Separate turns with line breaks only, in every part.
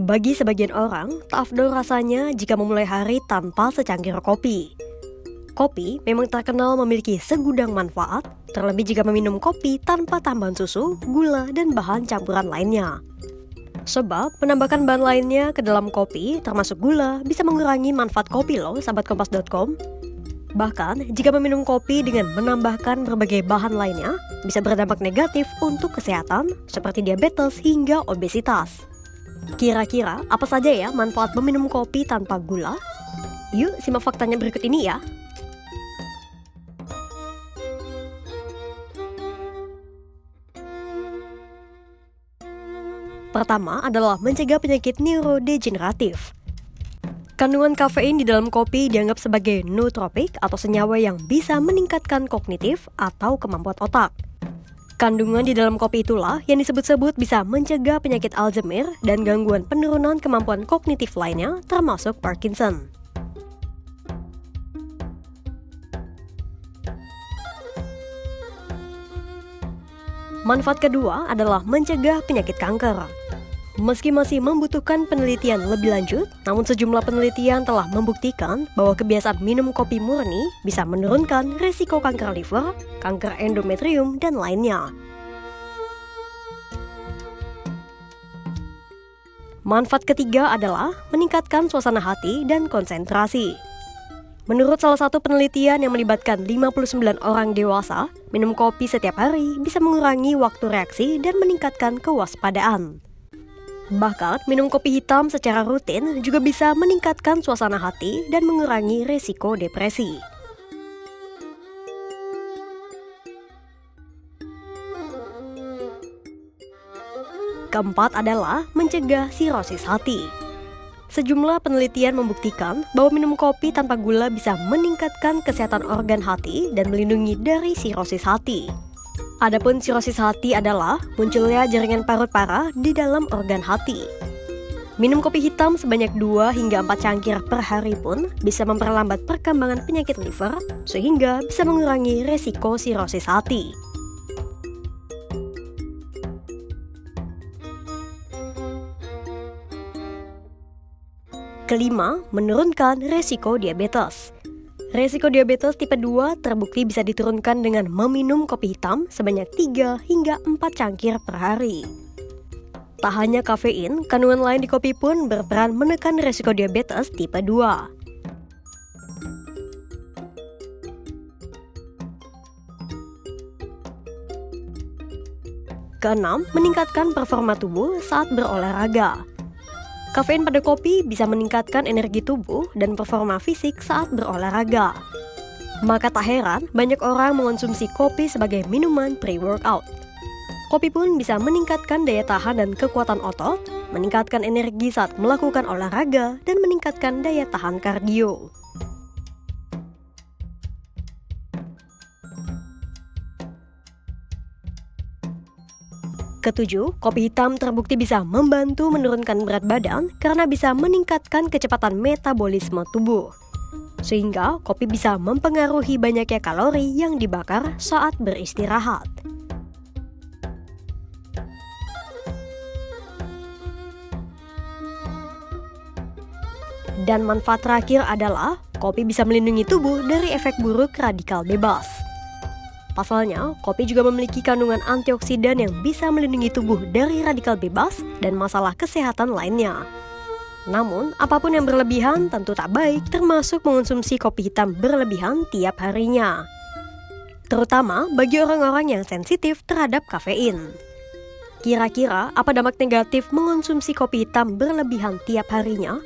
Bagi sebagian orang, tak afdol rasanya jika memulai hari tanpa secangkir kopi. Kopi memang terkenal memiliki segudang manfaat, terlebih jika meminum kopi tanpa tambahan susu, gula, dan bahan campuran lainnya. Sebab, menambahkan bahan lainnya ke dalam kopi, termasuk gula, bisa mengurangi manfaat kopi loh, sahabat kompas.com. Bahkan, jika meminum kopi dengan menambahkan berbagai bahan lainnya, bisa berdampak negatif untuk kesehatan, seperti diabetes hingga obesitas. Kira-kira apa saja ya manfaat meminum kopi tanpa gula? Yuk simak faktanya berikut ini ya. Pertama adalah mencegah penyakit neurodegeneratif. Kandungan kafein di dalam kopi dianggap sebagai nootropik atau senyawa yang bisa meningkatkan kognitif atau kemampuan otak. Kandungan di dalam kopi itulah yang disebut-sebut bisa mencegah penyakit Alzheimer dan gangguan penurunan kemampuan kognitif lainnya termasuk Parkinson. Manfaat kedua adalah mencegah penyakit kanker. Meski masih membutuhkan penelitian lebih lanjut, namun sejumlah penelitian telah membuktikan bahwa kebiasaan minum kopi murni bisa menurunkan risiko kanker liver, kanker endometrium, dan lainnya. Manfaat ketiga adalah meningkatkan suasana hati dan konsentrasi. Menurut salah satu penelitian yang melibatkan 59 orang dewasa, minum kopi setiap hari bisa mengurangi waktu reaksi dan meningkatkan kewaspadaan. Bahkan, minum kopi hitam secara rutin juga bisa meningkatkan suasana hati dan mengurangi risiko depresi. Keempat adalah mencegah sirosis hati. Sejumlah penelitian membuktikan bahwa minum kopi tanpa gula bisa meningkatkan kesehatan organ hati dan melindungi dari sirosis hati. Adapun sirosis hati adalah munculnya jaringan parut parah di dalam organ hati. Minum kopi hitam sebanyak 2 hingga 4 cangkir per hari pun bisa memperlambat perkembangan penyakit liver, sehingga bisa mengurangi resiko sirosis hati. Kelima, menurunkan resiko diabetes. Resiko diabetes tipe 2 terbukti bisa diturunkan dengan meminum kopi hitam sebanyak 3 hingga 4 cangkir per hari. Tak hanya kafein, kandungan lain di kopi pun berperan menekan resiko diabetes tipe 2. Keenam, meningkatkan performa tubuh saat berolahraga. Kafein pada kopi bisa meningkatkan energi tubuh dan performa fisik saat berolahraga. Maka tak heran banyak orang mengonsumsi kopi sebagai minuman pre-workout. Kopi pun bisa meningkatkan daya tahan dan kekuatan otot, meningkatkan energi saat melakukan olahraga, dan meningkatkan daya tahan kardio. Ketujuh, kopi hitam terbukti bisa membantu menurunkan berat badan karena bisa meningkatkan kecepatan metabolisme tubuh. Sehingga kopi bisa mempengaruhi banyaknya kalori yang dibakar saat beristirahat. Dan manfaat terakhir adalah kopi bisa melindungi tubuh dari efek buruk radikal bebas. Pasalnya, kopi juga memiliki kandungan antioksidan yang bisa melindungi tubuh dari radikal bebas dan masalah kesehatan lainnya. Namun, apapun yang berlebihan tentu tak baik, termasuk mengonsumsi kopi hitam berlebihan tiap harinya. Terutama bagi orang-orang yang sensitif terhadap kafein. Kira-kira apa dampak negatif mengonsumsi kopi hitam berlebihan tiap harinya?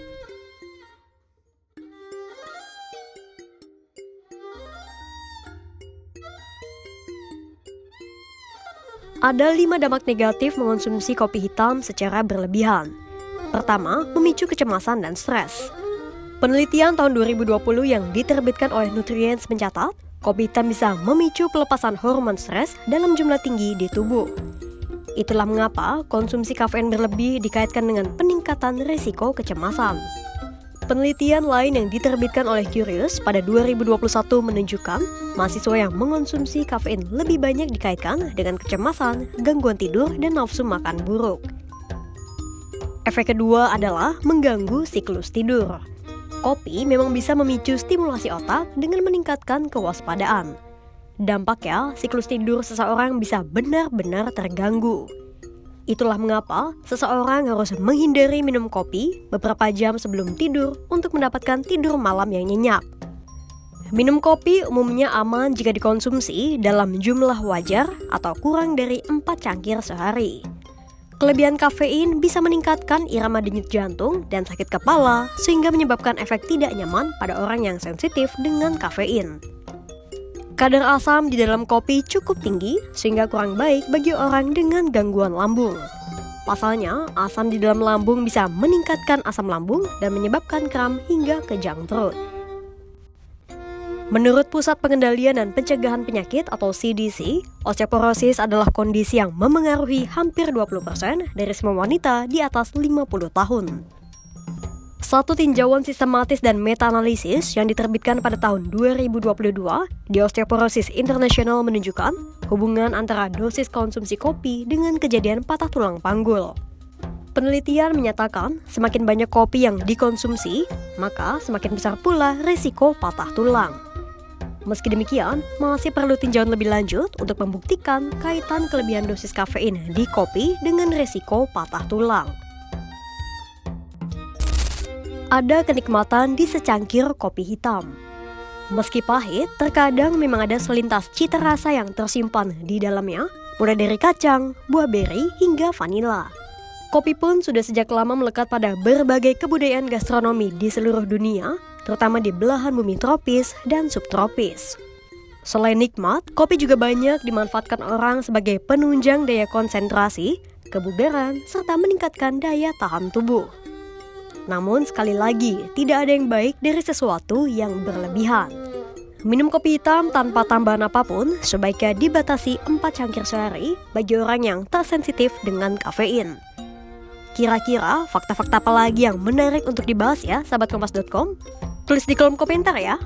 Ada 5 dampak negatif mengonsumsi kopi hitam secara berlebihan. Pertama, memicu kecemasan dan stres. Penelitian tahun 2020 yang diterbitkan oleh Nutrients mencatat, kopi hitam bisa memicu pelepasan hormon stres dalam jumlah tinggi di tubuh. Itulah mengapa konsumsi kafein berlebih dikaitkan dengan peningkatan risiko kecemasan. Penelitian lain yang diterbitkan oleh Curious pada 2021 menunjukkan mahasiswa yang mengonsumsi kafein lebih banyak dikaitkan dengan kecemasan, gangguan tidur, dan nafsu makan buruk. Efek kedua adalah mengganggu siklus tidur. Kopi memang bisa memicu stimulasi otak dengan meningkatkan kewaspadaan. Dampaknya, siklus tidur seseorang bisa benar-benar terganggu. Itulah mengapa seseorang harus menghindari minum kopi beberapa jam sebelum tidur untuk mendapatkan tidur malam yang nyenyak. Minum kopi umumnya aman jika dikonsumsi dalam jumlah wajar atau kurang dari 4 cangkir sehari. Kelebihan kafein bisa meningkatkan irama denyut jantung dan sakit kepala sehingga menyebabkan efek tidak nyaman pada orang yang sensitif dengan kafein. Kadar asam di dalam kopi cukup tinggi sehingga kurang baik bagi orang dengan gangguan lambung. Pasalnya, asam di dalam lambung bisa meningkatkan asam lambung dan menyebabkan kram hingga kejang perut. Menurut Pusat Pengendalian dan Pencegahan Penyakit atau CDC, osteoporosis adalah kondisi yang memengaruhi hampir 20% dari semua wanita di atas 50 tahun. Satu tinjauan sistematis dan meta-analisis yang diterbitkan pada tahun 2022 di Osteoporosis International menunjukkan hubungan antara dosis konsumsi kopi dengan kejadian patah tulang panggul. Penelitian menyatakan semakin banyak kopi yang dikonsumsi, maka semakin besar pula risiko patah tulang. Meski demikian, masih perlu tinjauan lebih lanjut untuk membuktikan kaitan kelebihan dosis kafein di kopi dengan risiko patah tulang. Ada kenikmatan di secangkir kopi hitam. Meski pahit, terkadang memang ada selintas cita rasa yang tersimpan di dalamnya, mulai dari kacang, buah beri, hingga vanila. Kopi pun sudah sejak lama melekat pada berbagai kebudayaan gastronomi di seluruh dunia, terutama di belahan bumi tropis dan subtropis. Selain nikmat, kopi juga banyak dimanfaatkan orang sebagai penunjang daya konsentrasi, kebugaran, serta meningkatkan daya tahan tubuh. Namun sekali lagi, tidak ada yang baik dari sesuatu yang berlebihan. Minum kopi hitam tanpa tambahan apapun sebaiknya dibatasi 4 cangkir sehari bagi orang yang tak sensitif dengan kafein. Kira-kira fakta-fakta apa lagi yang menarik untuk dibahas ya, sahabat kompas.com? Tulis di kolom komentar ya.